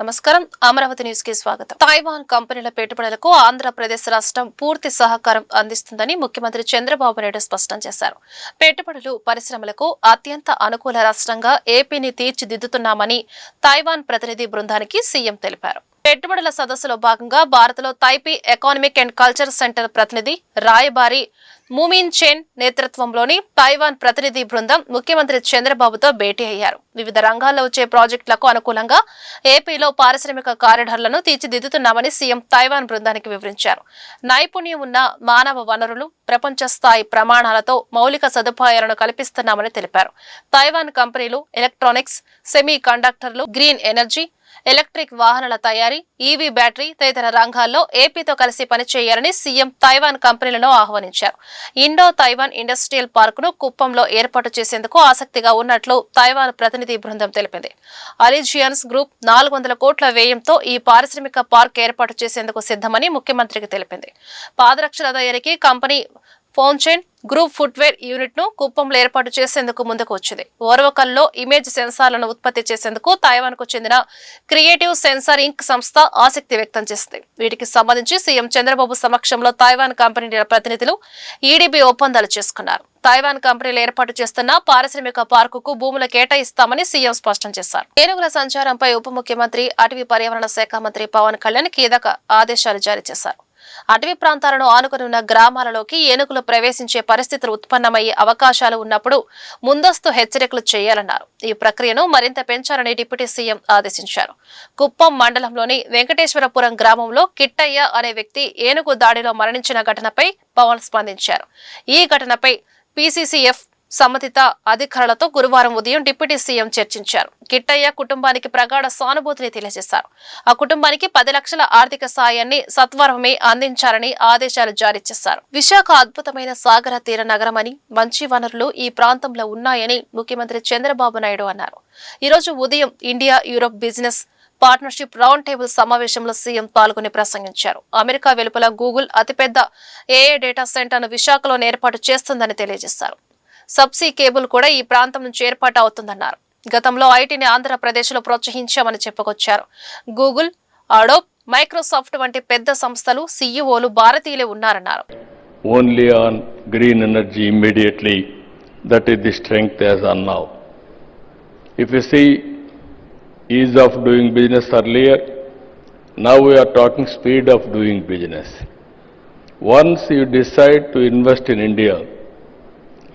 నమస్కారం అమరావతి న్యూస్ కి స్వాగతం. తైవాన్ కంపెనీల పెట్టుబడులకు ఆంధ్రప్రదేశ్ రాష్ట్రం పూర్తి సహకారం అందిస్తుందని ముఖ్యమంత్రి చంద్రబాబు నాయుడు స్పష్టం చేశారు. పెట్టుబడులు పరిశ్రమలకు అత్యంత అనుకూల రాష్ట్రంగా ఏపీని తీర్చిదిద్దుతున్నామని తైవాన్ ప్రతినిధి బృందానికి సీఎం తెలిపారు. పెట్టుబడుల సదస్సులో భాగంగా భారత్లో Taipei economic and culture centre ప్రతినిధి రాయబారి మూమిన్ చెన్ నేతృత్వంలోని తైవాన్ ప్రతినిధి బృందం ముఖ్యమంత్రి చంద్రబాబుతో భేటీ అయ్యారు. వివిధ రంగాల్లో వచ్చే ప్రాజెక్టులకు అనుకూలంగా ఏపీలో పారిశ్రామిక కారిడార్లను తీర్చిదిద్దుతున్నామని సీఎం తైవాన్ బృందానికి వివరించారు. నైపుణ్యం ఉన్న మానవ వనరులు, ప్రపంచ స్థాయి ప్రమాణాలతో మౌలిక సదుపాయాలను కల్పిస్తున్నామని తెలిపారు. తైవాన్ కంపెనీలు ఎలక్ట్రానిక్స్, సెమీ కండక్టర్లు, గ్రీన్ ఎనర్జీ, ఎలక్ట్రిక్ వాహనాల తయారీ, ఈవీ బ్యాటరీ తదితర రంగాల్లో ఏపీతో కలిసి పనిచేయాలని సీఎం తైవాన్ కంపెనీలను ఆహ్వానించారు. ఇండో తైవాన్ ఇండస్ట్రియల్ పార్కును కుప్పంలో ఏర్పాటు చేసేందుకు ఆసక్తిగా ఉన్నట్లు తైవాన్ ప్రతినిధి బృందం తెలిపింది. అలిజియన్స్ గ్రూప్ 400 కోట్ల వ్యయంతో ఈ పారిశ్రామిక పార్క్ ఏర్పాటు చేసేందుకు సిద్ధమని ముఖ్యమంత్రికి తెలిపింది. పాదరక్షల తయారీకి కంపెనీ ఫోన్చెన్ గ్రూప్ ఫుట్వేర్ యూనిట్ ను కుప్పంలో ఏర్పాటు చేసేందుకు ముందుకు వచ్చింది. ఓర్వకల్లో ఇమేజ్ సెన్సార్లను ఉత్పత్తి చేసేందుకు తైవాన్ కు చెందిన క్రియేటివ్ సెన్సార్ ఇంక్ సంస్థ ఆసక్తి వ్యక్తం చేసింది. వీటికి సంబంధించి సీఎం చంద్రబాబు సమక్షంలో తైవాన్ కంపెనీల ప్రతినిధులు ఈడీబీ ఒప్పందాలు చేసుకున్నారు. తైవాన్ కంపెనీలు ఏర్పాటు చేస్తున్న పారిశ్రామిక పార్కుకు భూములు కేటాయిస్తామని సీఎం స్పష్టం చేశారు. ఏనుగుల సంచారంపై ఉప ముఖ్యమంత్రి, అటవీ పర్యావరణ శాఖ మంత్రి పవన్ కళ్యాణ్ కీలక ఆదేశాలు జారీ చేశారు. అటవీ ప్రాంతాలను ఆనుకుని ఉన్న గ్రామాలలోకి ఏనుగులు ప్రవేశించే పరిస్థితులు ఉత్పన్నమయ్యే అవకాశాలు ఉన్నప్పుడు ముందస్తు హెచ్చరికలు చేయాలన్నారు. ఈ ప్రక్రియను మరింత పెంచాలని డిప్యూటీ సీఎం ఆదేశించారు. కుప్పం మండలంలోని వెంకటేశ్వరపురం గ్రామంలో కిట్టయ్య అనే వ్యక్తి ఏనుగు దాడిలో మరణించిన ఘటనపై పవన్ స్పందించారు. ఈ ఘటనపై పీసీసీఎఫ్ సంబంధిత అధికారులతో గురువారం ఉదయం డిప్యూటీ సీఎం చర్చించారు. కిట్టయ్య కుటుంబానికి ప్రగాఢ సానుభూతిని తెలియజేశారు. ఆ కుటుంబానికి 10 లక్షల ఆర్థిక సాయాన్ని సత్వరమే అందించాలని ఆదేశాలు జారీ చేశారు. విశాఖ అద్భుతమైన సాగర తీర నగరమని, మంచి వనరులు ఈ ప్రాంతంలో ఉన్నాయని ముఖ్యమంత్రి చంద్రబాబు నాయుడు అన్నారు. ఈ రోజు ఉదయం India Europe business partnership round table సమావేశంలో సీఎం పాల్గొని ప్రసంగించారు. అమెరికా వెలుపల గూగుల్ అతిపెద్ద ఏఐ డేటా సెంటర్ను విశాఖలో ఏర్పాటు చేస్తుందని తెలియజేశారు. సబ్సీ కేబుల్ కూడా ఈ ప్రాంతం నుంచి ఏర్పాటు అవుతుందన్నారు. గతంలో ఐటీని ఆంధ్రప్రదేశ్ లో ప్రోత్సహించామని చెప్పుకొచ్చారు. గూగుల్, అడోబ్, మైక్రోసాఫ్ట్ వంటి పెద్ద సంస్థలు సీఈఓలు భారతీయులే ఉన్నారన్నారు. Only on green energy immediately, that is the strength as on now. If you see ease of doing business earlier, now we are talking speed of doing business. Once you decide to invest in India,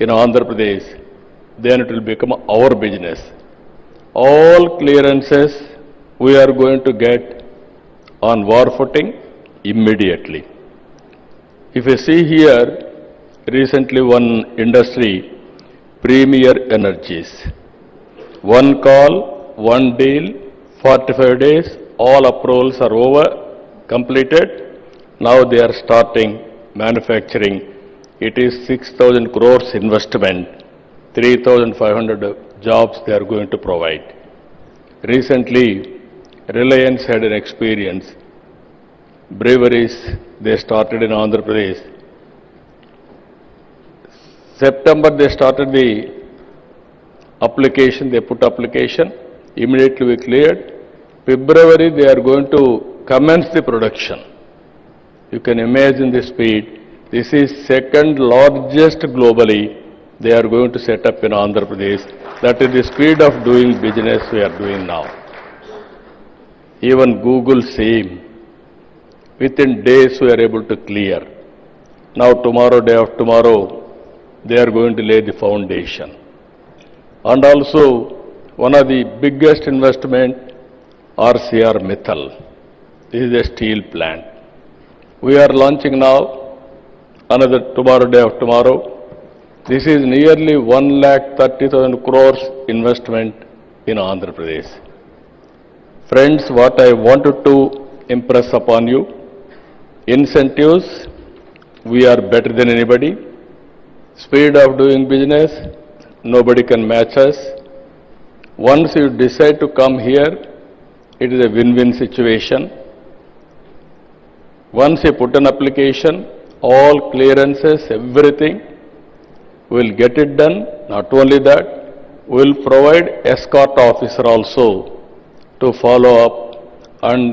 in Andhra Pradesh, then it will become our business. All clearances we are going to get on war footing immediately. If you see here, recently one industry, Premier Energies, one call, one deal, 45 days, all approvals are over, completed. Now they are starting manufacturing. It is 6,000 crores investment, 3,500 jobs they are going to provide. Recently, Reliance had an experience. Breweries, they started in Andhra Pradesh. September, they started the application, they put application, immediately we cleared. February, they are going to commence the production. You can imagine the speed. This is second largest globally they are going to set up in Andhra Pradesh. That is the speed of doing business we are doing now. Even Google same. Within days we are able to clear. Now tomorrow, day after tomorrow, they are going to lay the foundation. And also one of the biggest investment, RCR Mittal. This is a steel plant. We are launching now. Another tomorrow, day after tomorrow. This is nearly 1,30,000 crores investment in Andhra Pradesh. Friends, what I wanted to impress upon you, incentives, we are better than anybody. Speed of doing business, nobody can match us. Once you decide to come here, it is a win-win situation. Once you put an application, all clearances, everything, we will get it done. Not only that, we will provide escort officer also to follow up and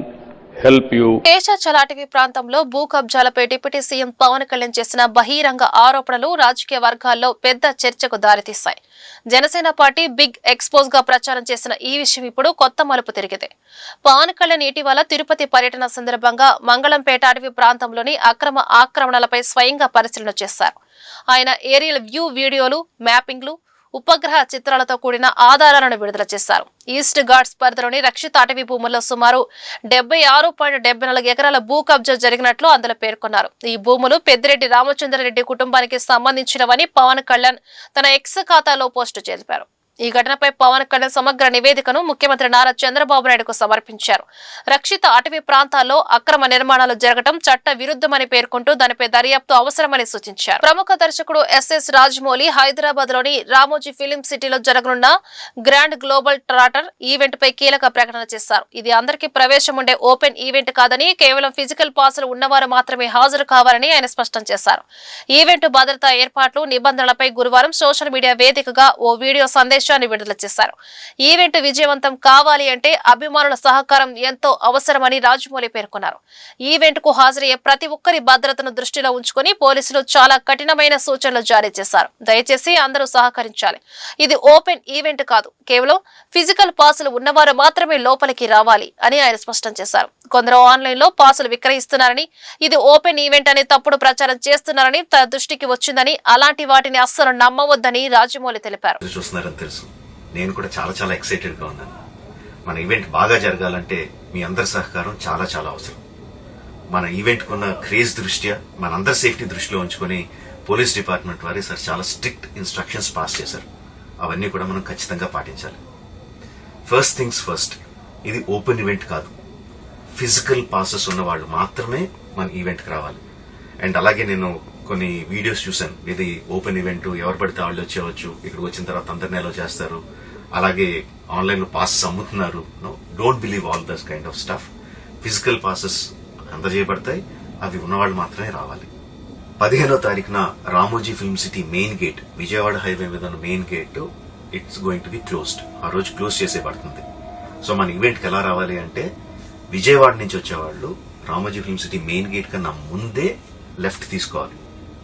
help you. కేశాచల్ అటవీ ప్రాంతంలో భూ కబ్జాలపై deputy CM Pawan Kalyan చేసిన బహిరంగ ఆరోపణలు రాజకీయ వర్గాల్లో పెద్ద చర్చకు దారితీశాయి. జనసేన పార్టీ బిగ్ ఎక్స్పోజ్ గా ప్రచారం చేసిన ఈ విషయం ఇప్పుడు కొత్త మలుపు తిరిగింది. పవన్ కళ్యాణ్ ఇటీవల తిరుపతి పర్యటన సందర్భంగా మంగళంపేట అటవీ ప్రాంతంలోని అక్రమ ఆక్రమణలపై స్వయంగా పరిశీలన చేశారు. ఆయన ఏరియల్ వ్యూ వీడియోలు, మ్యాపింగ్లు, ఉపగ్రహ చిత్రాలతో కూడిన ఆధారాలను విడుదల చేశారు. ఈస్ట్ ఘాట్స్ పరిధిలోని రక్షిత అటవీ భూముల్లో సుమారు 76.74 ఎకరాల భూ కబ్జా జరిగినట్లు అందులో పేర్కొన్నారు. ఈ భూములు పెద్దిరెడ్డి రామచంద్రారెడ్డి కుటుంబానికి సంబంధించినవని పవన్ కళ్యాణ్ తన ఎక్స్ ఖాతాలో పోస్టు చేశారు. ఈ ఘటనపై పవన్ కళ్యాణ్ సమగ్ర నివేదికను ముఖ్యమంత్రి నారా చంద్రబాబు నాయుడుకు సమర్పించారు. రక్షిత అటవీ ప్రాంతాల్లో అక్రమ నిర్మాణాలు జరగడం చట్ట విరుద్ధమని పేర్కొంటూ దానిపై దర్యాప్తు అవసరమని సూచించారు. ప్రముఖ దర్శకుడు ఎస్ఎస్ రాజమౌళి హైదరాబాద్ లోని రామోజీ ఫిలిం సిటీలో జరగనున్న గ్రాండ్ గ్లోబల్ ట్రాటర్ ఈవెంట్ పై కీలక ప్రకటన చేశారు. ఇది అందరికీ ప్రవేశం ఉండే ఓపెన్ ఈవెంట్ కాదని, కేవలం ఫిజికల్ పాసులు ఉన్నవారు మాత్రమే హాజరు కావాలని ఆయన స్పష్టం చేశారు. ఈవెంట్ భద్రతా ఏర్పాట్లు, నిబంధనలపై గురువారం సోషల్ మీడియా వేదికగా ఓ వీడియో సందేశం విడుదల చేశారు. ఈవెంట్ విజయవంతం కావాలి అంటే అభిమానుల సహకారం ఎంతో అవసరమని రాజమౌళి పేర్కొన్నారు. ఈవెంట్ కు హాజరయ్యే ప్రతి ఒక్కరి భద్రతను దృష్టిలో ఉంచుకొని పోలీసులు చాలా కఠినమైన సూచనలు జారీ చేశారు. దయచేసి అందరూ సహకరించాలి. ఇది ఓపెన్ ఈవెంట్ కాదు, కేవలం ఫిజికల్ పాసులు ఉన్నవారు మాత్రమే లోపలికి రావాలి అని ఆయన స్పష్టం చేశారు. కొందరు ఆన్లైన్ లో పాసులు విక్రయిస్తున్నారని, ఇది ఓపెన్ ఈవెంట్ అని తప్పుడు ప్రచారం చేస్తున్నారని తన దృష్టికి వచ్చిందని, అలాంటి వాటిని అస్సలు నమ్మవద్దని రాజమౌళి తెలిపారు. నేను కూడా చాలా ఎక్సైటెడ్ గా ఉన్నాను. మన ఈవెంట్ బాగా జరగాలంటే మీ అందరి సహకారం చాలా అవసరం. మన ఈవెంట్ కున్న క్రేజ్ దృష్ట్యా మనందరి సేఫ్టీ దృష్టిలో ఉంచుకొని పోలీస్ డిపార్ట్మెంట్ వారి సార్ చాలా స్ట్రిక్ట్ ఇన్స్ట్రక్షన్స్ పాస్ చేశారు. అవన్నీ కూడా మనం ఖచ్చితంగా పాటించాలి. ఫస్ట్ థింగ్స్ ఫస్ట్, ఇది ఓపెన్ ఈవెంట్ కాదు. ఫిజికల్ పాసెస్ ఉన్న వాళ్ళు మాత్రమే మన ఈవెంట్కి రావాలి. అండ్ అలాగే నేను కొన్ని వీడియోస్ చూశాను. ఇది ఓపెన్ ఈవెంట్, ఎవరు పడితే వాళ్ళు వచ్చేవచ్చు, ఇక్కడికి వచ్చిన తర్వాత అందరినీ అలో చేస్తారు, అలాగే ఆన్లైన్ లో పాసెస్ అమ్ముతున్నారు. Don't believe all this kind of stuff. Physical passes అందజేయబడతాయి, అవి ఉన్నవాళ్ళు మాత్రమే రావాలి. 15వ తారీఖున Ramoji film city main gate, Vijayawada highway మీద ఉన్న main gate it's going to be closed. ఆ రోజు క్లోజ్ చేసేయబడుతుంది. సో మన ఈవెంట్ కి ఎలా రావాలి అంటే, విజయవాడ నుంచి వచ్చేవాళ్ళు Ramoji film city main gate కన్నా ముందే లెఫ్ట్ తీసుకోవాలి.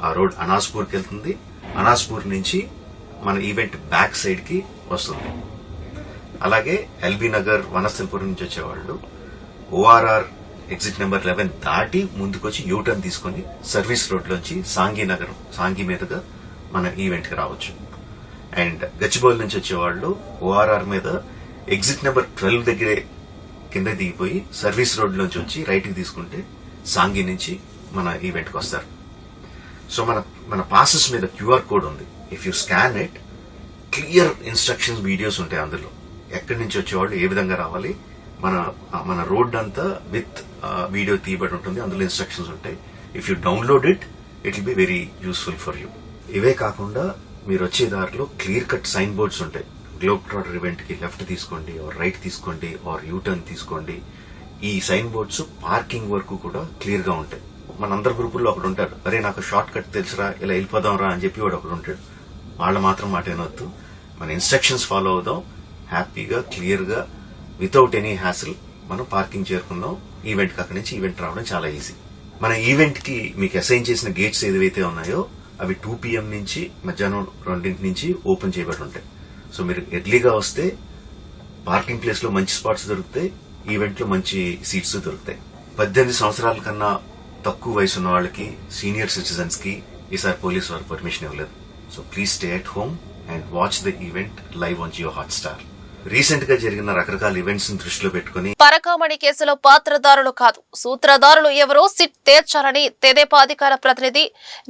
ఆ రోడ్ అనాస్పూర్కి వెళ్తుంది. అనాస్పూర్ నుంచి మన ఈవెంట్ బ్యాక్ సైడ్ కి వస్తుంది. అలాగే ఎల్బీ నగర్, వనస్థలిపురం నుంచి వచ్చేవాళ్ళు ఓఆర్ఆర్ ఎగ్జిట్ నెంబర్ 11 దాటి ముందుకొచ్చి యూటర్న్ తీసుకుని సర్వీస్ రోడ్ లోంచి సాంఘీ మీదుగా మన ఈవెంట్ కి రావచ్చు. అండ్ గచ్చిబౌలి నుంచి వచ్చేవాళ్ళు ఓఆర్ఆర్ మీద ఎగ్జిట్ నెంబర్ 12 దగ్గరే కింద దిగిపోయి సర్వీస్ రోడ్ లోంచి వచ్చి రైట్ కి తీసుకుంటే సాంఘీ నుంచి మన ఈవెంట్ కి వస్తారు. సో మన పాసెస్ మీద క్యూఆర్ కోడ్ ఉంది. If you scan it, clear instructions videos ఉంటాయి అందులో. ఎక్కడి నుంచి వచ్చేవాళ్ళు ఏ విధంగా రావాలి, మన రోడ్ అంతా విత్ వీడియో తీయబడి ఉంటుంది. అందులో ఇన్స్ట్రక్షన్స్ ఉంటాయి. If you download it will be very useful for you. ఇవే కాకుండా మీరు వచ్చే దారిలో క్లియర్ కట్ సైన్ బోర్డ్స్ ఉంటాయి. గ్లోబ్ ట్రాటర్ ఈవెంట్ కి లెఫ్ట్ తీసుకోండి, ఆర్ రైట్ తీసుకోండి, ఆర్ యూటర్న్ తీసుకోండి. ఈ సైన్ బోర్డ్స్ పార్కింగ్ వరకు కూడా క్లియర్ గా ఉంటాయి. మనందరి గ్రూపుల్లో ఒకడు ఉంటాడు, అరే నాకు షార్ట్ కట్ తెలుసురా, ఇలా వెళ్ళిపోదాం రా అని చెప్పి వాడు ఒకడు ఉంటాడు. వాళ్ళ మాత్రం మాట వినొద్దు. మన ఇన్స్ట్రక్షన్స్ ఫాలో అవుదాం. హ్యాపీగా, క్లియర్ గా, వితౌట్ ఎనీ హ్యాసిల్ మనం పార్కింగ్ చేరుకుందాం. ఈవెంట్ కి అక్కడి నుంచి ఈవెంట్ రావడం చాలా ఈజీ. మన ఈవెంట్ కి మీకు అసైన్ చేసిన గేట్స్ ఏదైతే ఉన్నాయో అవి 2 PM నుంచి మధ్యాహ్నం 2 నుంచి ఓపెన్ చేయబడి ఉంటాయి. సో మీరు ఎర్లీగా వస్తే పార్కింగ్ ప్లేస్ లో మంచి స్పాట్స్ దొరుకుతాయి, ఈవెంట్ లో మంచి సీట్స్ దొరుకుతాయి. 18 సంవత్సరాల కన్నా తక్కువ వయసు ఉన్న వాళ్ళకి, సీనియర్ సిటిజన్స్ కి ఈసారి పోలీసు వారు పర్మిషన్ ఇవ్వలేదు. So please stay at home and watch the event live on Jio Hotstar. Recent గా జరిగిన రకరకాల ఈవెంట్స్ ని దృష్టిలో పెట్టుకుని పరకామణి కేసులో పాత్రదారులు కాదు, సూత్రధారులు ఎవరో సిట్ తేల్చాలని తెదేపా అధికార ప్రతినిధి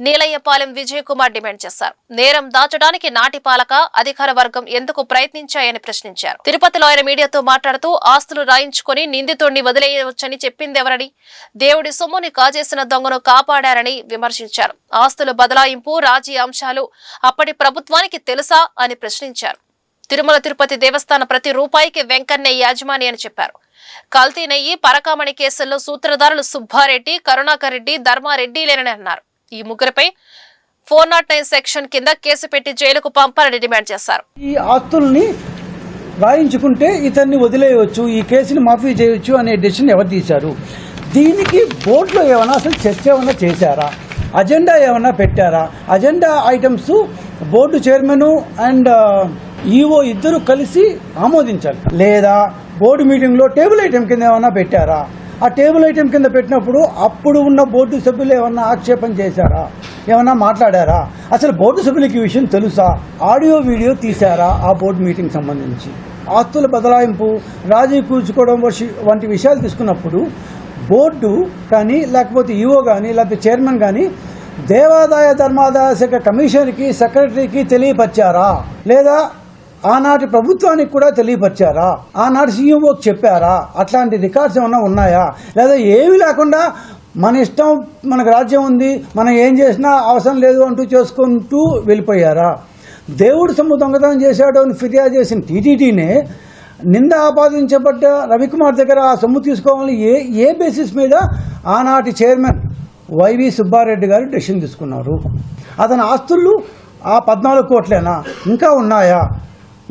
నీలయ్యపాలెం విజయ్ కుమార్ డిమాండ్ చేశారు. నేరం దాచడానికి నాటి పాలక అధికార వర్గం ఎందుకు ప్రయత్నించాయని ప్రశ్నించారు. తిరుపతిలో ఆయన మీడియాతో మాట్లాడుతూ ఆస్తులు రాయించుకుని నిందితుడిని వదిలేయవచ్చని చెప్పిందెవరని, దేవుడి సొమ్ముని కాజేసిన దొంగను కాపాడారని విమర్శించారు. ఆస్తుల బదలాయింపు, రాజీ అంశాలు అప్పటి ప్రభుత్వానికి తెలుసా అని ప్రశ్నించారు. తిరుమల తిరుపతి దేవస్థాన ప్రతి రూపాయికి వెంకన్న యాజమాని అని చెప్పారు. కల్తీ నెయ్యి, పరకామణి కేసుల్లో సూత్రధారులు సుబ్బారెడ్డి, కరుణాకర్ రెడ్డి, ధర్మారెడ్డిలేనని అన్నారు. ఈ ముగ్గురిపై 409 సెక్షన్ కింద కేసు పెట్టి జైలుకు పంపాలని డిమాండ్ చేశారు. ఈ ఆస్తుల్ని రాయించుకుంటే ఇతన్ని వదిలేయవచ్చు, ఈ కేసుని మాఫీ చేయొచ్చు అనే డెసిషన్ ఎవరు తీశారు? దీనికి బోర్డులో ఏమైనా అసలు చర్చ ఏమైనా చేశారా? అజెండా ఏమైనా పెట్టారా? Agenda items board chairman and EO ఇద్దరు కలిసి ఆమోదించాలి. లేదా బోర్డు మీటింగ్లో టేబుల్ ఐటెం కింద ఏమైనా పెట్టారా? ఆ టేబుల్ ఐటెం కింద పెట్టినప్పుడు అప్పుడు ఉన్న బోర్డు సభ్యులు ఏమన్నా ఆక్షేపం చేశారా? ఏమన్నా మాట్లాడారా? అసలు బోర్డు సభ్యులకి ఈ విషయం తెలుసా? ఆడియో వీడియో తీశారా ఆ బోర్డు మీటింగ్ సంబంధించి? ఆస్తుల బదలాయింపు, రాజీ కూర్చుకోవడం వంటి విషయాలు తీసుకున్నప్పుడు బోర్డు కానీ లేకపోతే ఈఓ కానీ లేకపోతే చైర్మన్ కానీ దేవాదాయ ధర్మాదాయ శాఖ కమిషనర్కి, సెక్రటరీకి తెలియపరిచారా? లేదా ఆనాటి ప్రభుత్వానికి కూడా తెలియపరిచారా? ఆనాటి సీఎంఓకి చెప్పారా? అట్లాంటి రికార్డ్స్ ఏమన్నా ఉన్నాయా? లేదా ఏమీ లేకుండా మన ఇష్టం, మనకు రాజ్యం ఉంది, మనం ఏం చేసినా అవసరం లేదు అంటూ చేసుకుంటూ వెళ్ళిపోయారా? దేవుడు సొమ్ము దొంగతనం చేశాడు అని ఫిర్యాదు చేసిన టీటీడీనే నింద ఆపాదించబడ్డ రవికుమార్ దగ్గర ఆ సొమ్ము తీసుకోవాలని ఏ బేసిస్ మీద ఆనాటి చైర్మన్ వైవి సుబ్బారెడ్డి గారు డెసిషన్ తీసుకున్నారు? అతని ఆస్తులు ఆ 14 కోట్లేనా? ఇంకా ఉన్నాయా?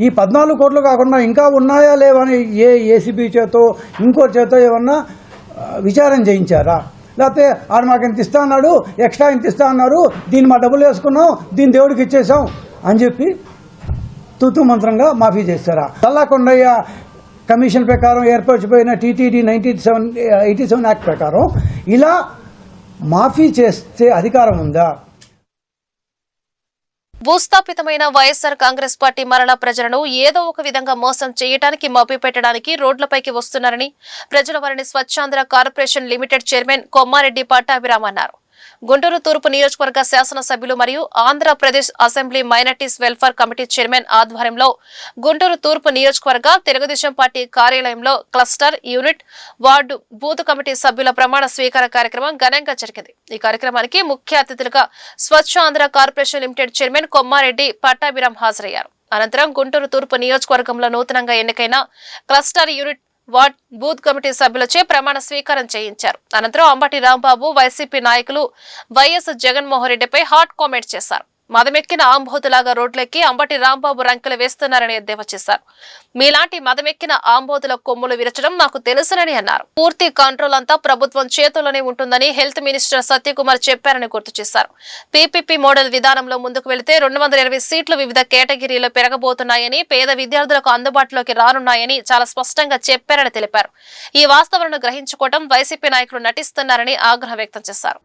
ఈ 14 కోట్లు కాకుండా ఇంకా ఉన్నాయా లేవని ఏసీబీ చేతో ఇంకో చేతో ఏమన్నా విచారణ చేయించారా? లేకపోతే ఆడు మాకు ఇంత ఇస్తా అన్నాడు, ఎక్స్ట్రా ఇంత ఇస్తా అన్నారు, దీన్ని మా డబ్బులు వేసుకున్నాం, దీన్ని దేవుడికి ఇచ్చేసాం అని చెప్పి తూతూ మంత్రంగా మాఫీ చేస్తారా? చల్లాకొండయ్య కమిషన్ ప్రకారం ఏర్పరచిపోయిన టీటీడీ 87 యాక్ట్ ప్రకారం ఇలా మాఫీ చేసే అధికారం ఉందా? భూస్థాపితమైన వైఎస్ఆర్ కాంగ్రెస్ పార్టీ మరలా ప్రజలను ఏదో ఒక విధంగా మోసం చేయడానికి, మభ్యపెట్టడానికి రోడ్లపైకి వస్తున్నారని ప్రజల వారిని Swachhandhra corporation limited chairman Kommareddy Pattabhiram అన్నారు. గుంటూరు తూర్పు నియోజకవర్గ శాసనసభ్యులు మరియు Andhra Pradesh assembly minorities welfare committee chairman ఆధ్వర్యంలో గుంటూరు తూర్పు నియోజకవర్గ తెలుగుదేశం పార్టీ కార్యాలయంలో cluster, unit, ward, booth committee సభ్యుల ప్రమాణ స్వీకార కార్యక్రమం ఘనంగా జరిగింది. ఈ కార్యక్రమానికి ముఖ్య అతిథులుగా Swachh Andhra corporation limited chairman Kommareddy Pattabhiram హాజరయ్యారు. అనంతరం గుంటూరు తూర్పు నియోజకవర్గంలో నూతనంగా ఎన్నికైన cluster, unit, ward, booth committee సభ్యులచే ప్రమాణ స్వీకారం చేయించారు. అనంతరం అంబటి రాంబాబు, వైసీపీ నాయకులు వైఎస్ జగన్మోహన్ రెడ్డిపై హాట్ కామెంట్ చేశారు. మదమెక్కిన ఆంబోతులాగా రోడ్లెక్కి అంబటి రాంబాబు రంకెలు వేస్తున్నారని ఎద్దేవా చేశారు. మీలాంటి మదమెక్కిన ఆంబోతుల కొమ్ములు విరచడం నాకు తెలుసునని అన్నారు. పూర్తి కంట్రోల్ అంతా ప్రభుత్వం చేతుల్లోనే ఉంటుందని హెల్త్ మినిస్టర్ సత్యకుమార్ చెప్పారని గుర్తు చేశారు. పీపీపీ మోడల్ విధానంలో ముందుకు వెళితే 220 సీట్లు వివిధ కేటగిరీలో పెరగబోతున్నాయని, పేద విద్యార్థులకు అందుబాటులోకి రానున్నాయని చాలా స్పష్టంగా చెప్పారని తెలిపారు. ఈ వాస్తవాలను గ్రహించుకోవడం వైసీపీ నాయకులు నటిస్తున్నారని ఆగ్రహం వ్యక్తం చేశారు.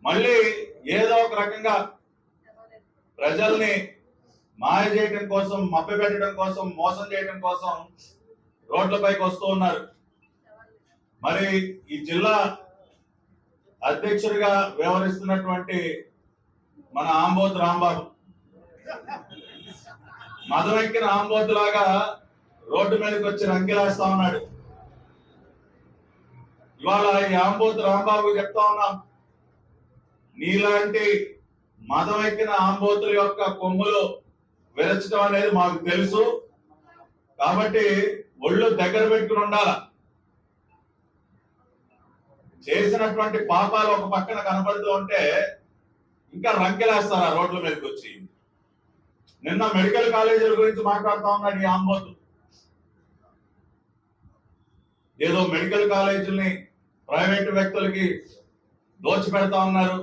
మళ్ళీ ఏదో ఒక రకంగా ప్రజల్ని మాయ చేయడం కోసం, మభ్యపెట్టడం కోసం, మోసం చేయడం కోసం రోడ్లపైకి వస్తూ ఉన్నారు. మరి ఈ జిల్లా అధ్యక్షుడిగా వ్యవహరిస్తున్నటువంటి మన ఆంబోతు రాంబాబు మదవెక్కిన ఆంబోతులాగా రోడ్డు మీదకి వచ్చి రంకెలేస్తా ఉన్నాడు. ఇవాళ ఈ ఆంబోతు రాంబాబు చెప్తా ఉన్నాం, నీలాంటి మదం ఎక్కిన ఆంబోతుల యొక్క కొమ్ములు విరచడం అనేది మాకు తెలుసు. కాబట్టి ఒళ్ళు దగ్గర పెట్టుకుని ఉండాల. చేసినటువంటి పాపాలు ఒక పక్కన కనబడుతూ ఉంటే ఇంకా రంకెలేస్తారా రోడ్ల మీదకి వచ్చి? నిన్న మెడికల్ కాలేజీల గురించి మాట్లాడుతా ఉన్నాడు ఈ ఆంబోతు. ఏదో మెడికల్ కాలేజీల్ని ప్రైవేటు వ్యక్తులకి దోచిపెడతా ఉన్నారు,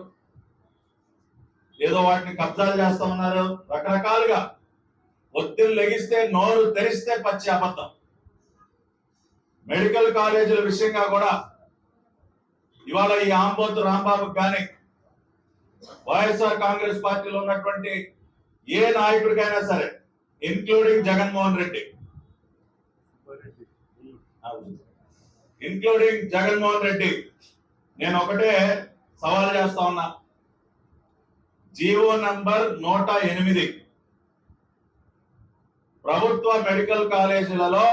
ఏదో వాటిని కబ్జాలు చేస్తా ఉన్నారు. రకరకాలుగా ఒత్తిడి లెగిస్తే, నోరు తెరిస్తే పచ్చి అబద్ధం. మెడికల్ కాలేజీల విషయంగా కూడా ఇవాళ ఈ ఆంబోతు రాంబాబు కానీ వైఎస్ఆర్ కాంగ్రెస్ పార్టీలో ఉన్నటువంటి ఏ నాయకుడికైనా సరే, ఇంక్లూడింగ్ జగన్మోహన్ రెడ్డి, నేను ఒకటే సవాల్ చేస్తా ఉన్నా. జీవో నంబర్ 108 ప్రభుత్వ మెడికల్ కాలేజీలలో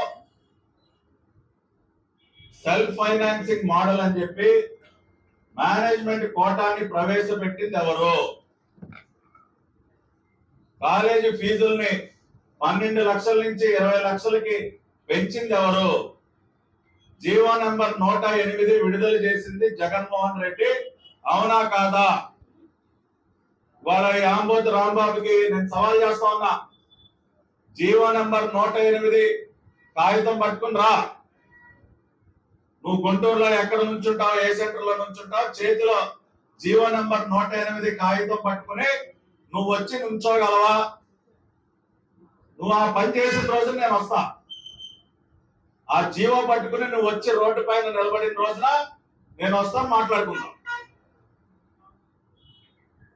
సెల్ఫ్ ఫైనాన్సింగ్ మోడల్ అని చెప్పి మేనేజ్మెంట్ కోటాని ప్రవేశపెట్టింది ఎవరు? కాలేజీ ఫీజుల్ని 12 లక్షల నుంచి 20 లక్షలకి పెంచింది ఎవరు? జీవో నంబర్ 108 విడుదల చేసింది జగన్మోహన్ రెడ్డి. అవునా కాదా? ఇవాళ ఈ ఆంబోతు రాంబాబుకి నేను సవాల్ చేస్తా ఉన్నా, జీవో నెంబర్ 108 కాగితం పట్టుకుని రా. నువ్వు గుంటూరులో ఎక్కడ నుంచుంటావు, ఏ సెంటర్ లో నుంచుంటావు, చేతిలో జీవో నెంబర్ 108 కాగితం పట్టుకుని నువ్వు వచ్చి నుంచోగలవా? నువ్వు ఆ పని చేసిన రోజు నేను వస్తా. ఆ జీవో పట్టుకుని నువ్వు వచ్చి రోడ్డు పైన నిలబడిన రోజున నేను వస్తాను, మాట్లాడుకుందాం.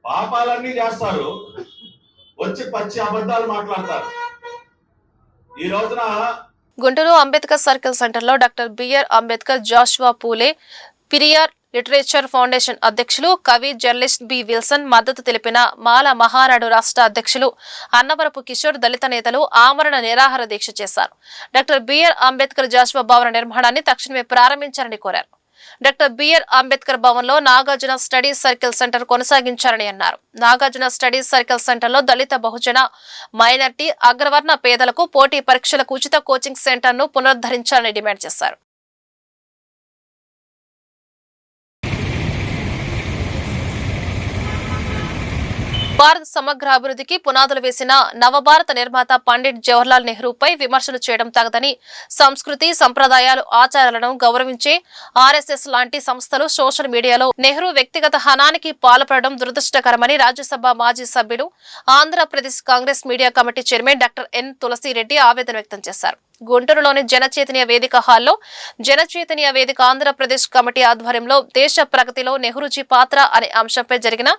పాపాలన్నీ చేస్తారు, వచ్చి పచ్చి అబద్ధాలు మాట్లాడతారు. ఈ రోజున గుంటూరు అంబేద్కర్ సర్కిల్ సెంటర్లో డాక్టర్ బిఆర్ అంబేద్కర్ జాషువా పూలే పిరియార్ లిటరేచర్ ఫౌండేషన్ అధ్యక్షులు, కవి, జర్నలిస్ట్ బి విల్సన్ మద్దతు తెలిపిన మాల మహానాడు రాష్ట్ర అధ్యక్షులు అన్నవరపు కిషోర్ దళిత నేతలు ఆమరణ నిరాహార దీక్ష చేశారు. డాక్టర్ బిఆర్ అంబేద్కర్ జాషువా భవన నిర్మాణాన్ని తక్షణమే ప్రారంభించాలని కోరారు. డాక్టర్ బిఆర్ అంబేద్కర్ భవన్ లో నాగార్జున స్టడీస్ సర్కిల్ సెంటర్ కొనసాగించాలని అన్నారు. నాగార్జున స్టడీస్ సర్కిల్ సెంటర్ లో దళిత, బహుజన, మైనార్టీ, అగ్రవర్ణ పేదలకు పోటీ పరీక్షలకు ఉచిత కోచింగ్ సెంటర్ ను పునరుద్ధరించాలని డిమాండ్ చేశారు. భారత సమగ్ర అభివృద్ధికి పునాదులు వేసిన నవభారత నిర్మాత పండిట్ జవహర్లాల్ నెహ్రూపై విమర్శలు చేయడం తగదని, సంస్కృతి, సంప్రదాయాలు, ఆచారాలను గౌరవించే ఆర్ఎస్ఎస్ లాంటి సంస్థలు సోషల్ మీడియాలో నెహ్రూ వ్యక్తిగత హనానికి పాల్పడడం దురదృష్టకరమని రాజ్యసభ మాజీ సభ్యులు, Andhra Pradesh Congress media committee chairman doctor N Tulasireddy ఆవేదన వ్యక్తం చేశారు. గుంటూరులోని జనచైతన్య వేదిక హాల్లో జనచైతన్య వేదిక ఆంధ్రప్రదేశ్ కమిటీ ఆధ్వర్యంలో దేశ ప్రగతిలో నెహ్రూజీ పాత్ర అనే అంశంపై జరిగిన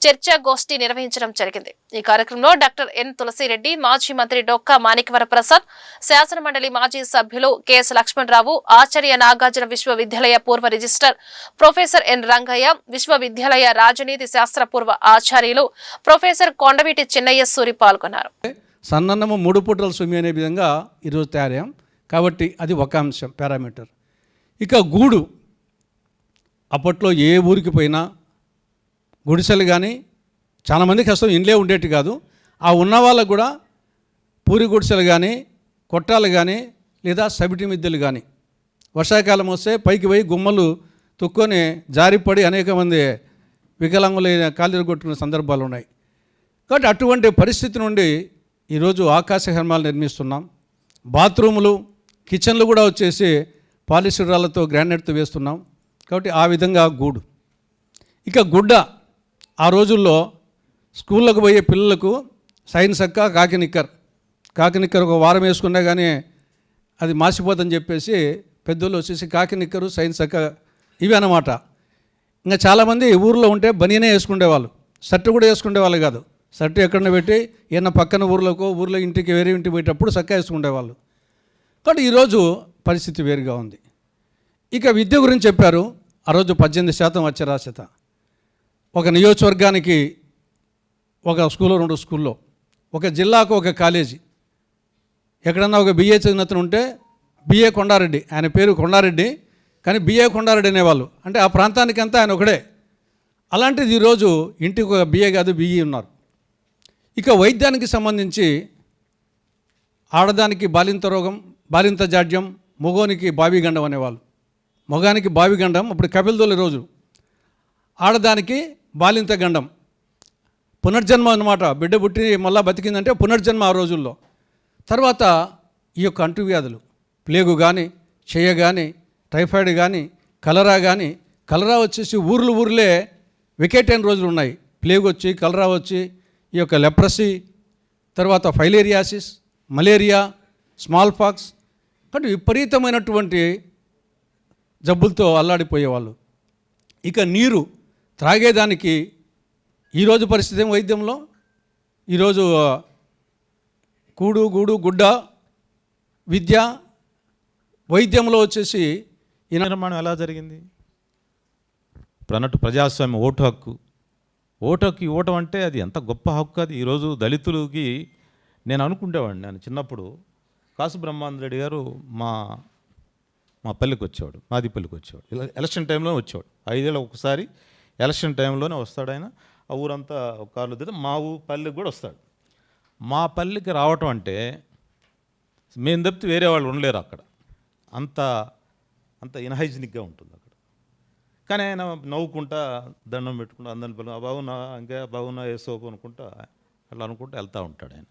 చర్చాగోష్ఠి నిర్వహించడం జరిగింది. ఈ కార్యక్రమంలో డాక్టర్ ఎన్ తులసిరెడ్డి, మాజీ మంత్రి డొక్కా మాణిక్యవర ప్రసాద్, శాసనమండలి మాజీ సభ్యులు కెఎస్ లక్ష్మణరావు, ఆచార్య నాగార్జున విశ్వవిద్యాలయ పూర్వ రిజిస్టర్ ప్రొఫెసర్ ఎన్ రంగయ్య, విశ్వవిద్యాలయ రాజనీతి శాస్త్ర పూర్వ ఆచార్యులు ప్రొఫెసర్ కొండవీటి చిన్నయ్య సూరి పాల్గొన్నారు. సన్నన్నము 3 పూటల సుమి అనే విధంగా ఈరోజు తయారయ్యాం కాబట్టి అది ఒక అంశం, పారామీటర్. ఇక గూడు, అప్పట్లో ఏ ఊరికి పోయినా గుడిసెలు కానీ చాలామందికి అసలు ఇండ్లే ఉండేటి కాదు. ఆ ఉన్న వాళ్ళకు కూడా పూరి గుడిసెలు కానీ, కొట్టాలు కానీ, లేదా సబిటి మిద్దెలు కానీ, వర్షాకాలం వస్తే పైకి పోయి గుమ్మలు తొక్కొని జారిపడి అనేక మంది వికలాంగులైన కాళ్ళు కొట్టుకునే సందర్భాలు ఉన్నాయి. కాబట్టి అటువంటి పరిస్థితి నుండి ఈరోజు ఆకాశ హర్మాలు నిర్మిస్తున్నాం. బాత్రూములు, కిచెన్లు కూడా వచ్చేసి పాలిస్టర్ రాళ్లతో, గ్రానైట్తో వేస్తున్నాం. కాబట్టి ఆ విధంగా గూడు. ఇక గుడ్డ, ఆ రోజుల్లో స్కూళ్ళకు పోయే పిల్లలకు సైన్స్ అక్క, కాకి నిక్కర్ ఒక వారం వేసుకున్నా కానీ అది మాసిపోతుందని చెప్పేసి పెద్దోళ్ళు వచ్చేసి కాకి నిక్కరు, సైన్స్ అక్క ఇవి అన్నమాట. ఇంకా చాలామంది ఊర్లో ఉంటే బనీనే వేసుకునేవాళ్ళు, షర్టు కూడా వేసుకునేవాళ్ళు కాదు. షర్టు ఎక్కడన్నా పెట్టి ఏమన్నా పక్కన ఊర్లో ఇంటికి వేరే ఇంటికి పోయేటప్పుడు చక్కా వేసుకునేవాళ్ళు. కాబట్టి ఈరోజు పరిస్థితి వేరుగా ఉంది. ఇక విద్య గురించి చెప్పారు. ఆ రోజు 18% అక్షరాస్యత. ఒక నియోజకవర్గానికి ఒక స్కూల్లో, 2 స్కూల్లో, ఒక జిల్లాకు ఒక కాలేజీ. ఎక్కడన్నా ఒక బిఏ చదివినతను ఉంటే బిఏ కొండారెడ్డి, ఆయన పేరు కొండారెడ్డి కానీ బిఏ కొండారెడ్డి అనేవాళ్ళు. అంటే ఆ ప్రాంతానికంతా ఆయన ఒకడే. అలాంటిది ఈరోజు ఇంటికి ఒక బిఏ కాదు, బిఈ ఉన్నారు. ఇక వైద్యానికి సంబంధించి ఆడదానికి బాలింత రోగం, బాలింత జాడ్యం, మగోనికి బావిగండం అనేవాళ్ళు. మగానికి బావిగండం అప్పుడు కపిలదొలి రోజు, ఆడదానికి బాలింత గండం, పునర్జన్మ అన్నమాట. బిడ్డ పుట్టి మళ్ళా బతికిందంటే పునర్జన్మ ఆ రోజుల్లో. తర్వాత ఈ యొక్క అంటువ్యాధులు, ప్లేగు కానీ, క్షయ కానీ, టైఫాయిడ్ కానీ, కలరా కానీ, కలరా వచ్చేసి ఊర్లే వికెట్ అయిన రోజులు ఉన్నాయి. ప్లేగు వచ్చి, కలరా వచ్చి, ఈ యొక్క లెప్రసీ, తర్వాత ఫైలేరియాసిస్, మలేరియా, స్మాల్ పాక్స్, కాబట్టి విపరీతమైనటువంటి జబ్బులతో అల్లాడిపోయేవాళ్ళు. ఇక నీరు త్రాగేదానికి ఈరోజు పరిస్థితి వైద్యంలో, ఈరోజు కూడు, గూడు, గుడ్డ, విద్య, వైద్యంలో వచ్చేసి ఈ నిర్మాణం ఎలా జరిగింది? ఇప్పుడు అన్నట్టు ప్రజాస్వామ్యం, ఓటు హక్కు ఇవ్వటం అంటే అది ఎంత గొప్ప హక్కు. అది ఈరోజు దళితులకి నేను అనుకుంటేవాడిని. నేను చిన్నప్పుడు కాసు బ్రహ్మానందరెడ్డి గారు మా పల్లెకి వచ్చేవాడు, మాదిపల్లికి వచ్చేవాడు. ఇలా ఎలక్షన్ టైంలో వచ్చేవాడు. 5 ఏళ్ళకి ఒకసారి ఎలక్షన్ టైంలోనే వస్తాడు ఆయన. ఆ ఊరంతా కార్లు తిరిగి మా పల్లెకి కూడా వస్తాడు. మా పల్లెకి రావటం అంటే మేము తప్పితే వేరే వాళ్ళు ఉండలేరు అక్కడ. అంత ఇన్హైజినిక్గా ఉంటుంది అక్కడ. కానీ ఆయన నవ్వుకుంటా దండం పెట్టుకుంటా అందరిని పిల్లలు బాగున్నా ఇంకా బాగున్నా వేసుకోకు అనుకుంటా అట్లా అనుకుంటా వెళ్తూ ఉంటాడు ఆయన.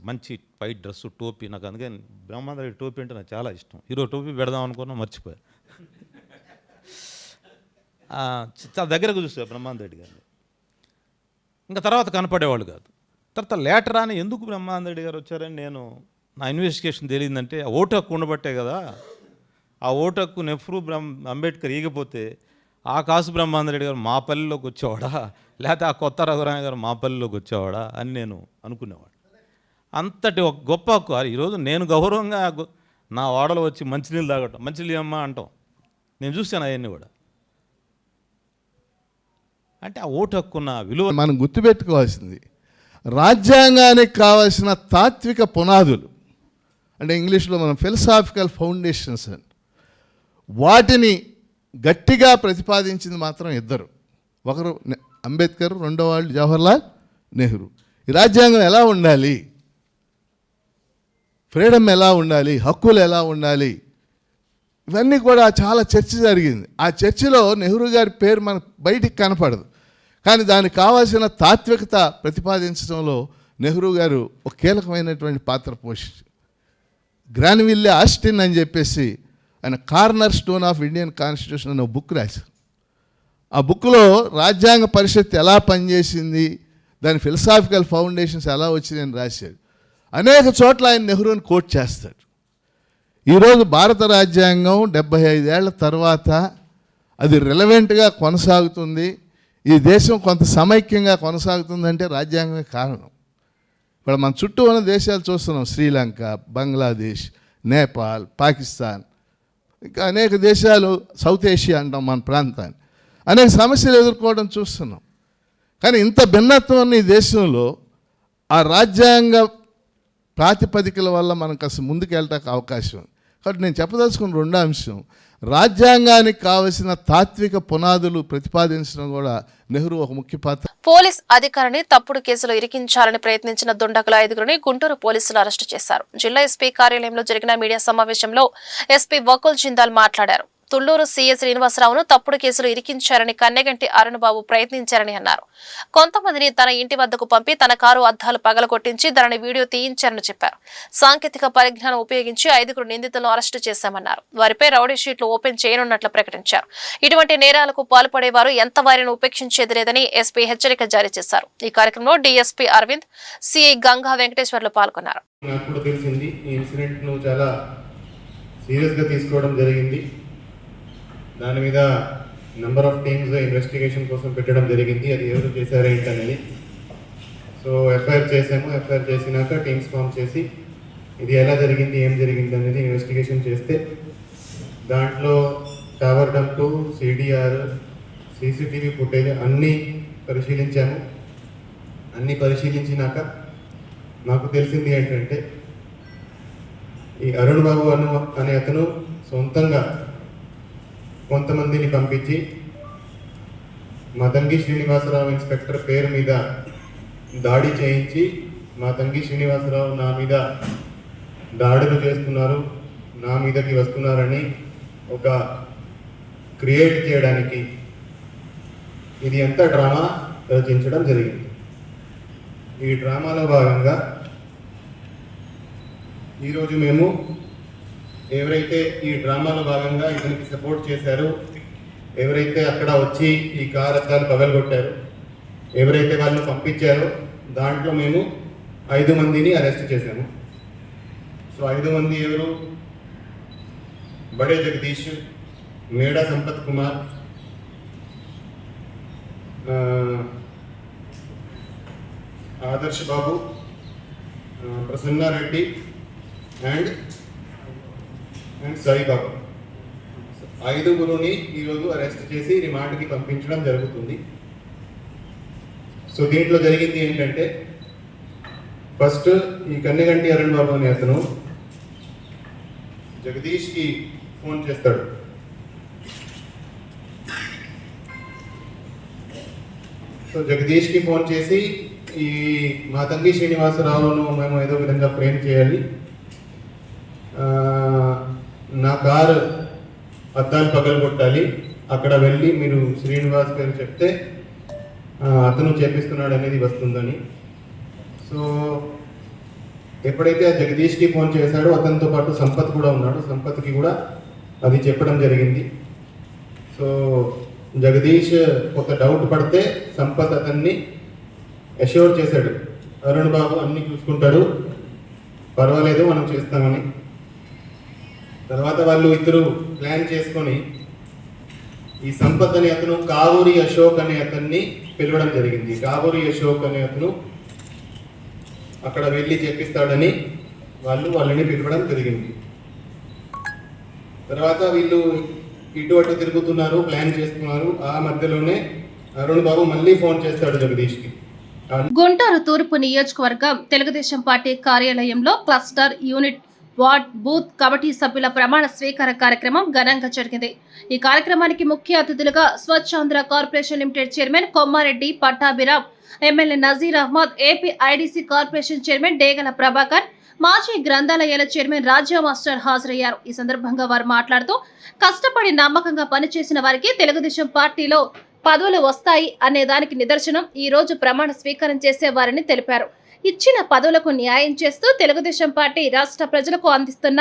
మంచి వైట్ డ్రెస్సు టోపీ, నాకు అందుకని బ్రహ్మాండ టోపీ అంటే నాకు చాలా ఇష్టం. హీరో టోపీ పెడదాం అనుకున్నా మర్చిపోయా. చాలా దగ్గరకు చూసా బ్రహ్మానంద రెడ్డి గారిని. ఇంకా తర్వాత కనపడేవాళ్ళు కాదు. తర్వాత లేటర్ అని ఎందుకు బ్రహ్మానంద రెడ్డి గారు వచ్చారని నేను నా ఇన్వెస్టిగేషన్ తెలియదంటే ఓటు హక్కు ఉండబట్టే కదా. ఆ ఓటు హక్కు నెహ్రూ అంబేద్కర్ ఈగపోతే ఆ కాసు బ్రహ్మానంద రెడ్డి గారు మా పల్లెలోకి వచ్చేవాడా, లేకపోతే ఆ కొత్త రఘురామ గారు మా పల్లెలోకి వచ్చేవాడా అని నేను అనుకునేవాడు. అంతటి ఒక గొప్ప హక్కు. ఈరోజు నేను గౌరవంగా నా వాడలో వచ్చి మంచినీళ్ళు తాగటం, మంచినీళ్ళు అమ్మా అంటాం, నేను చూశాను అవన్నీ కూడా. అంటే ఆ ఓటు హక్కున్న విలువ మనం గుర్తుపెట్టుకోవాల్సింది రాజ్యాంగానికి కావాల్సిన తాత్విక పునాదులు, అంటే ఇంగ్లీష్లో మనం ఫిలసాఫికల్ ఫౌండేషన్స్ అని, వాటిని గట్టిగా ప్రతిపాదించింది మాత్రం ఇద్దరు. ఒకరు అంబేద్కర్, రెండో వాళ్ళు జవహర్లాల్ నెహ్రూ. ఈ రాజ్యాంగం ఎలా ఉండాలి, ఫ్రీడమ్ ఎలా ఉండాలి, హక్కులు ఎలా ఉండాలి, ఇవన్నీ కూడా చాలా చర్చ జరిగింది. ఆ చర్చలో నెహ్రూ గారి పేరు మనకు బయటికి కనపడదు, కానీ దానికి కావాల్సిన తాత్వికత ప్రతిపాదించడంలో నెహ్రూ గారు ఒక కీలకమైనటువంటి పాత్ర పోషించారు. గ్రాన్విల్లే ఆస్టిన్ అని చెప్పేసి ఆయన corner stone of Indian constitution అనే బుక్ రాశారు. ఆ బుక్లో రాజ్యాంగ పరిషత్ ఎలా పనిచేసింది, దాని ఫిలసాఫికల్ ఫౌండేషన్స్ ఎలా వచ్చిందని రాశాడు. అనేక చోట్ల ఆయన నెహ్రూని కోట్ చేస్తాడు. ఈరోజు భారత రాజ్యాంగం 75 ఏళ్ల తర్వాత అది రిలవెంట్గా కొనసాగుతుంది, ఈ దేశం కొంత సమైక్యంగా కొనసాగుతుందంటే రాజ్యాంగమే కారణం. ఇప్పుడు మన చుట్టూ ఉన్న దేశాలు చూస్తున్నాం, శ్రీలంక, బంగ్లాదేశ్, నేపాల్, పాకిస్తాన్, ఇంకా అనేక దేశాలు, సౌత్ ఏషియా అంటాం మన ప్రాంతాన్ని, అనేక సమస్యలు ఎదుర్కోవడం చూస్తున్నాం. కానీ ఇంత భిన్నత్వం ఉన్న ఈ దేశంలో ఆ రాజ్యాంగ ప్రాతిపదికల వల్ల మనం కాస్త ముందుకు వెళ్ళటానికి అవకాశం ఉంది. కాబట్టి నేను చెప్పదలుచుకున్న రెండో అంశం, రాజ్యాంగానికి కావలసిన తాత్విక పునాదులు ప్రతిపాదించడం కూడా నెహ్రూ ఒక ముఖ్య పాత్ర. పోలీస్ అధికారిని తప్పుడు కేసులో ఇరికించాలని ప్రయత్నించిన దుండగుల 5గురిని గుంటూరు పోలీసులు అరెస్టు చేశారు. జిల్లా ఎస్పీ కార్యాలయంలో జరిగిన మీడియా సమావేశంలో ఎస్పీ వకుల్ జిందాల్ మాట్లాడారు. తుళ్లూరు సీఎస్ శ్రీనివాసరావును తప్పుడు కేసులు ఇరికించారని కన్నెగంటి అరుణబాబు ప్రయత్నించారని అన్నారు. కొంతమందిని తన ఇంటి వద్దకు పంపి తన కారు అద్దాలు పగలగొట్టించి దానిని వీడియో తీయించారని చెప్పారు. సాంకేతిక పరిజ్ఞానం ఉపయోగించి 5గురు నిందితులను అరెస్టు చేశామన్నారు. వారిపై రౌడీ షీట్లు ఓపెన్ చేయనున్నట్లు ప్రకటించారు. ఇటువంటి నేరాలకు పాల్పడేవారు ఎంత వారిని ఉపేక్షించేది లేదని ఎస్పీ హెచ్చరిక జారీ చేశారు. ఈ కార్యక్రమంలో డీఎస్పీ అరవింద్, సిఐ గంగా వెంకటేశ్వర్లు పాల్గొన్నారు. దాని మీద నెంబర్ ఆఫ్ టీమ్స్ ఇన్వెస్టిగేషన్ కోసం పెట్టడం జరిగింది. అది ఎవరు చేశారు ఏంటనేది. సో ఎఫ్ఐఆర్ చేసాము. ఎఫ్ఐఆర్ చేసినాక టీమ్స్ ఫామ్ చేసి ఇది ఎలా జరిగింది, ఏం జరిగింది అనేది ఇన్వెస్టిగేషన్ చేస్తే దాంట్లో tower dump, CDR, CCTV footage అన్నీ పరిశీలించాము. అన్నీ పరిశీలించినాక నాకు తెలిసింది ఏంటంటే ఈ అరుణ్ బాబు అనే అతను సొంతంగా కొంతమందిని పంపించి మాతంగి శ్రీనివాసరావు ఇన్స్పెక్టర్ పేరు మీద దాడి చేయించి మాతంగి శ్రీనివాసరావు నా మీద దాడులు చేస్తున్నారు, నా మీదకి వస్తున్నారని ఒక క్రియేట్ చేయడానికి ఇది ఎంత డ్రామా రచించడం జరిగింది. ఈ డ్రామాలో భాగంగా ఈరోజు మేము ఎవరైతే ఈ డ్రామాలో భాగంగా ఇతనికి సపోర్ట్ చేశారో, ఎవరైతే అక్కడ వచ్చి ఈ కార్ అద్దాలు పగలగొట్టారో, ఎవరైతే వాళ్ళని పంపించారో దాంట్లో మేము 5 మందిని అరెస్ట్ చేశాము. సో 5 మంది ఎవరు? బడే జగదీష్, మేడా సంపత్ కుమార్, ఆదర్శ్ బాబు, ప్రసన్నారెడ్డి అండ్ సాయిబాబు. 5గురుని ఈరోజు అరెస్ట్ చేసి రిమాండ్కి పంపించడం జరుగుతుంది. సో దీంట్లో జరిగింది ఏంటంటే ఫస్ట్ ఈ కన్నెగంటి అరుణ్ బాబు అనే అతను జగదీష్కి ఫోన్ చేస్తాడు. సో జగదీష్కి ఫోన్ చేసి ఈ మాతంగి శ్రీనివాసరావును మేము ఏదో విధంగా ఫ్రేమ్ చేయాలి, నా కారు అద్దాలు పగలగొట్టాలి, అక్కడ వెళ్ళి మీరు శ్రీనివాస్ పేరు చెప్తే అతను చేపిస్తున్నాడు అనేది వస్తుందని. సో ఎప్పుడైతే జగదీష్కి ఫోన్ చేశాడో అతనితో పాటు సంపత్ కూడా ఉన్నాడు, సంపత్కి కూడా అది చెప్పడం జరిగింది. సో జగదీష్ ఒక డౌట్ పడితే సంపత్ అతన్ని అష్యూర్ చేశాడు, అరుణ్ బాబు అన్ని చూసుకుంటాడు, పర్వాలేదు మనం చేస్తామని. తర్వాత వాళ్ళు ఇద్దరు ప్లాన్ చేసుకొని ఈ సంపత్ అనే అతను కావూరి అశోక్ అనే అతన్ని పిలవడం జరిగింది. కావూరి అశోక్ అనే అతను అక్కడ వెళ్ళి చెప్పిస్తాడని వాళ్ళని పిలవడం జరిగింది. తర్వాత వీళ్ళు ఇటు అటు తిరుగుతున్నారు, ప్లాన్ చేస్తున్నారు. ఆ మధ్యలోనే అరుణ్ బాబు మళ్ళీ ఫోన్ చేస్తాడు జగదీష్కి. గుంటూరు తూర్పు నియోజకవర్గం తెలుగుదేశం పార్టీ కార్యాలయంలో cluster, unit, ward, booth committee సభ్యుల ప్రమాణ స్వీకార కార్యక్రమం ఘనంగా జరిగింది. ఈ కార్యక్రమానికి ముఖ్య అతిథులుగా Swachhandhra corporation limited chairman Kommareddy Pattabhiram, MLA Nazeer Ahmed, AP IDC corporation chairman Degala Prabhakar, మాజీ గ్రంథాలయాల చైర్మన్ రాజ్య మాస్టర్ హాజరయ్యారు. ఈ సందర్భంగా వారు మాట్లాడుతూ కష్టపడి నమ్మకంగా పనిచేసిన వారికి తెలుగుదేశం పార్టీలో పదవులు వస్తాయి అనే దానికి నిదర్శనం ఈ రోజు ప్రమాణ స్వీకారం చేసేవారని తెలిపారు. ఇచ్చిన పదవులకు న్యాయం చేస్తూ తెలుగుదేశం పార్టీ రాష్ట్ర ప్రజలకు అందిస్తున్న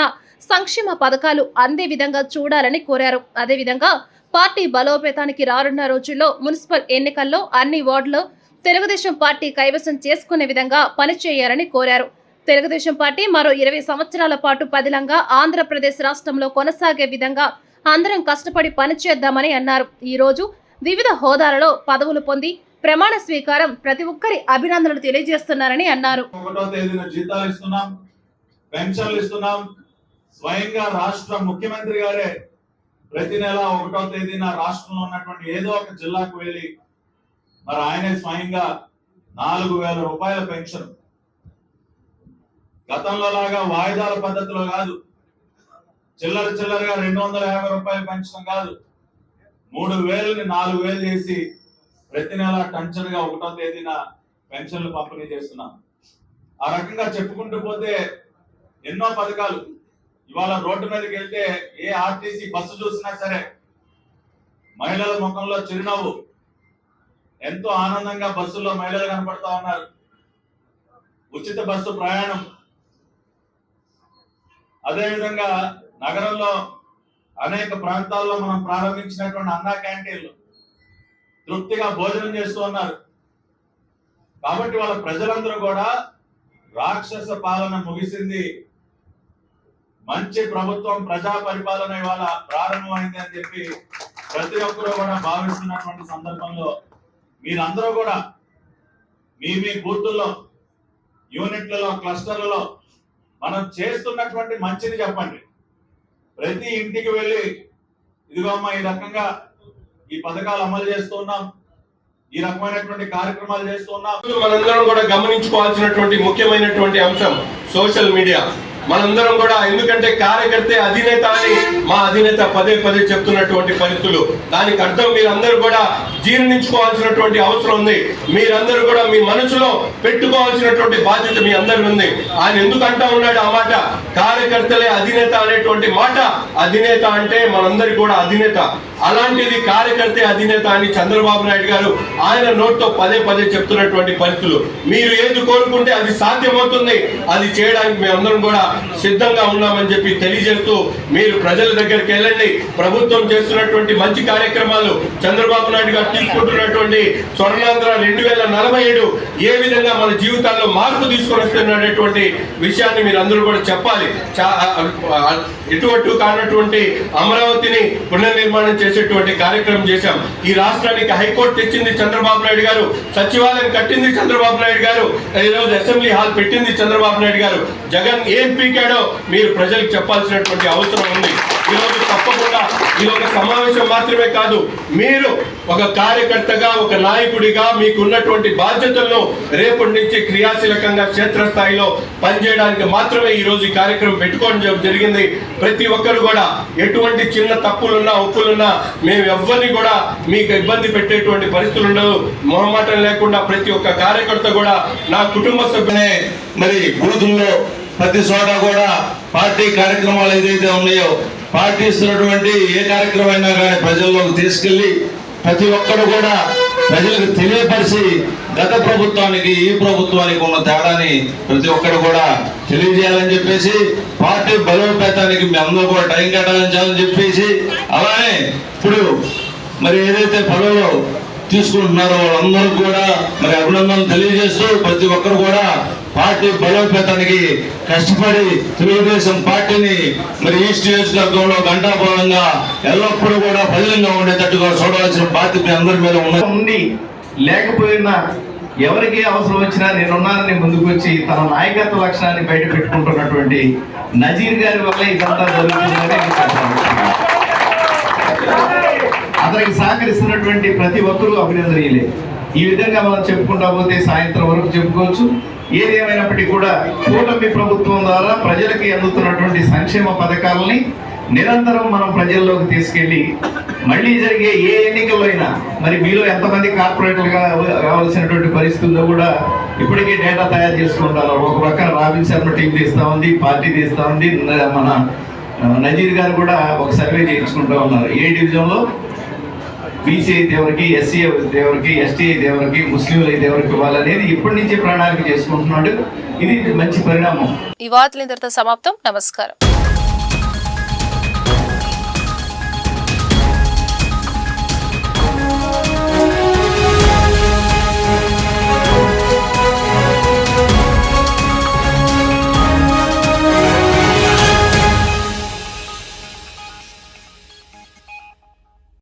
సంక్షేమ పథకాలు అందే విధంగా చూడాలని కోరారు. అదేవిధంగా పార్టీ బలోపేతానికి రానున్న రోజుల్లో మున్సిపల్ ఎన్నికల్లో అన్ని వార్డులో తెలుగుదేశం పార్టీ కైవసం చేసుకునే విధంగా పనిచేయాలని కోరారు. తెలుగుదేశం పార్టీ మరో 20 సంవత్సరాల పాటు పదిలంగా ఆంధ్రప్రదేశ్ రాష్ట్రంలో కొనసాగే విధంగా అందరం కష్టపడి పనిచేద్దామని అన్నారు. ఈ రోజు వివిధ హోదాలలో పదవులు పొంది ప్రమాణ స్వీకారం ప్రతి ఒక్కరి అభినందనలు తెలియజేస్తున్నారని అన్నారు. 1వ తేదీన జీతాలు ఇస్తున్నాం, పెన్షన్లు ఇస్తున్నాం. స్వయంగా రాష్ట్ర ముఖ్యమంత్రి గారే ప్రతి నెల 1వ తేదీన రాష్ట్రంలో ఉన్నటువంటి ఏదో ఒక జిల్లాకు వెళ్ళి మరి ఆయనే స్వయంగా 4,000 రూపాయల పెన్షన్, గతంలో లాగా వాయిదాల పద్ధతిలో కాదు, చిల్లరగా 250 రూపాయల పెన్షన్ కాదు, 3,000ని 4,000 చేసి ప్రతి నెల టెన్షన్ గా 1వ తేదీన పెన్షన్లు పంపిణీ చేస్తున్నాం. ఆ రకంగా చెప్పుకుంటూ పోతే ఎన్నో పథకాలు. ఇవాళ రోడ్డు మీదకి వెళ్తే ఏ ఆర్టీసీ బస్సు చూసినా సరే మహిళల ముఖంలో చిరునవ్వు, ఎంతో ఆనందంగా బస్సుల్లో మహిళలు కనపడతా ఉన్నారు. ఉచిత బస్సు ప్రయాణం, అదేవిధంగా నగరంలో అనేక ప్రాంతాల్లో మనం ప్రారంభించినటువంటి అన్నా క్యాంటీన్లు తృప్తిగా భోజనం చేస్తూ ఉన్నారు. కాబట్టి వాళ్ళ ప్రజలందరూ కూడా రాక్షస పాలన ముగిసింది, మంచి ప్రభుత్వం, ప్రజా పరిపాలన ఇవాళ ప్రారంభమైంది అని చెప్పి ప్రతి ఒక్కరూ కూడా భావిస్తున్నటువంటి సందర్భంలో మీరందరూ కూడా మీ బూతుల్లో, యూనిట్లలో, క్లస్టర్లలో మనం చేస్తున్నటువంటి మంచిని చెప్పండి. ప్రతి ఇంటికి వెళ్ళి ఇదిగో అమ్మా ఈ రకంగా ఈ పథకాలు అమలు చేస్తున్నాం, ఈ రకమైనటువంటి కార్యక్రమాలు చేస్తున్నాం. మనందరం కూడా గమనించుకోవాల్సినటువంటి ముఖ్యమైనటువంటి అంశం సోషల్ మీడియా. మనందరం కూడా, ఎందుకంటే కార్యకర్తే అధినేత అని మా అధినేత పదే చెప్తున్నటువంటి పరిస్థితులు, దానికి అర్థం మీరందరూ కూడా జీర్ణించుకోవాల్సినటువంటి అవసరం ఉంది. మీరందరూ కూడా మీ మనసులో పెట్టుకోవాల్సినటువంటి బాధ్యత మీ అందరి ఉంది. ఆయన ఎందుకు అంటా ఉన్నాడు ఆ మాట? కార్యకర్తలే అధినేత అనేటువంటి మాట. అధినేత అంటే మనందరి కూడా అధినేత. అలాంటిది కార్యకర్తే అధినేత అని చంద్రబాబు నాయుడు గారు ఆయన నోట్తో పదే చెప్తున్నటువంటి పరిస్థితులు. మీరు ఏది కోరుకుంటే అది సాధ్యమవుతుంది, అది చేయడానికి మేమందరం కూడా సిద్ధంగా ఉన్నామని చెప్పి తెలియజేస్తూ, మీరు ప్రజల దగ్గరికి వెళ్ళండి. ప్రభుత్వం చేస్తున్నటువంటి మంచి కార్యక్రమాలు, చంద్రబాబు నాయుడు గారు తీసుకుంటున్నటువంటి స్వర్ణాంధ్ర 2047 ఏ విధంగా మన జీవితాల్లో మార్పు తీసుకొని వస్తున్నటువంటి విషయాన్ని మీరు అందరూ కూడా చెప్పాలి. ఎటువంటి కానటువంటి అమరావతిని పునర్నిర్మాణం చేసేటువంటి కార్యక్రమం చేశాం. ఈ రాష్ట్రానికి హైకోర్టు తెచ్చింది చంద్రబాబు నాయుడు గారు, సచివాలయం కట్టింది చంద్రబాబు నాయుడు గారు, ఈరోజు అసెంబ్లీ హాల్ పెట్టింది చంద్రబాబు నాయుడు గారు. జగన్ ఏం పీకాడో మీరు ప్రజలకు చెప్పాల్సినటువంటి అవసరం ఉంది. ఈరోజు తప్పకుండా ఇది ఒక సమావేశం మాత్రమే కాదు, మీరు ఒక కార్యకర్తగా, ఒక నాయకుడిగా మీకు ఉన్నటువంటి బాధ్యతలను రేపటి నుంచి క్రియాశీలకంగా క్షేత్రస్థాయిలో పనిచేయడానికి మాత్రమే ఈ రోజు ఈ కార్యక్రమం పెట్టుకోవడం జరిగింది. ప్రతి ఒక్కరు కూడా ఎటువంటి చిన్న తప్పులున్నా, ఒప్పులున్నా మేము ఎవరిని కూడా మీకు ఇబ్బంది పెట్టేటువంటి పరిస్థితులు ఉండవు. మొహమాటం లేకుండా ప్రతి ఒక్క కార్యకర్త కూడా నా కుటుంబ సభ్యునే మరి బూతుల్లో ప్రతి చోట కూడా పార్టీ కార్యక్రమాలు ఏదైతే ఉన్నాయో పార్టీ ఇస్తున్నటువంటి ఏ కార్యక్రమం అయినా కానీ ప్రజల్లోకి తీసుకెళ్లి ప్రతి ఒక్కరు కూడా ప్రజలకు తెలియపరిచి గత ప్రభుత్వానికి ఈ ప్రభుత్వానికి ఉన్న తేడాని ప్రతి ఒక్కరు కూడా తెలియజేయాలని చెప్పేసి పార్టీ బలోపేతానికి మీ అందరూ కూడా టైం కేటాయించాలని చెప్పేసి అలానే ఇప్పుడు మరి ఏదైతే పదవులు తీసుకుంటున్నారో వాళ్ళందరూ కూడా మరి అభినందనలు తెలియజేస్తూ ప్రతి ఒక్కరు కూడా పార్టీ బలోపేతానికి కష్టపడి తెలుగుదేశం పార్టీని మరి ఈస్ట్ నియోజకవర్గంలో గంటాపరంగా ఎల్లప్పుడూ కూడా బలంగా ఉండేటట్టుగా చూడవలసిన బాధ్యత మీ అందరి మీద ఉండి లేకపోయినా ఎవరికి అవసరం వచ్చినా నేనున్నానని ముందుకు వచ్చి తన నాయకత్వ లక్షణాన్ని బయట పెట్టుకుంటున్నటువంటి నజీర్ గారి వల్ల ఇదంతా జరుగుతుందని అతనికి సహకరిస్తున్నటువంటి ప్రతి ఒక్కరూ అభినందనీయులే. ఈ విధంగా మనం చెప్పుకుంటా పోతే సాయంత్రం వరకు చెప్పుకోవచ్చు. ఏదేమైనప్పటికీ కూడా కూటమి ప్రభుత్వం ద్వారా ప్రజలకి అందుతున్నటువంటి సంక్షేమ పథకాలని నిరంతరం మనం ప్రజల్లోకి తీసుకెళ్లి మళ్ళీ జరిగే ఏ ఎన్నికల్లో అయినా మరి మీలో ఎంతమంది కార్పొరేటర్గా కావాల్సినటువంటి పరిస్థితుల్లో కూడా ఇప్పటికే డేటా తయారు చేసుకుంటారు. ఒక పక్కన రాబిన్ శర్మ టీం తీస్తా ఉంది, పార్టీ తీస్తా ఉంది, మన నజీర్ గారు కూడా ఒక సర్వే చేయించుకుంటూ ఉన్నారు. ఏ డివిజన్లో బీసీ అయితే ఎవరికి, ఎస్సీ అయితే ఎవరికి, ఎస్టీ అయితే ఎవరికి, ముస్లింలు అయితే ఎవరికి ఇవ్వాలనేది ఇప్పటి నుంచే ప్రణాళిక చేసుకుంటున్నాడు. ఇది మంచి పరిణామం. ఈ వార్తలు ఇంతటితో సమాప్తం. నమస్కారం.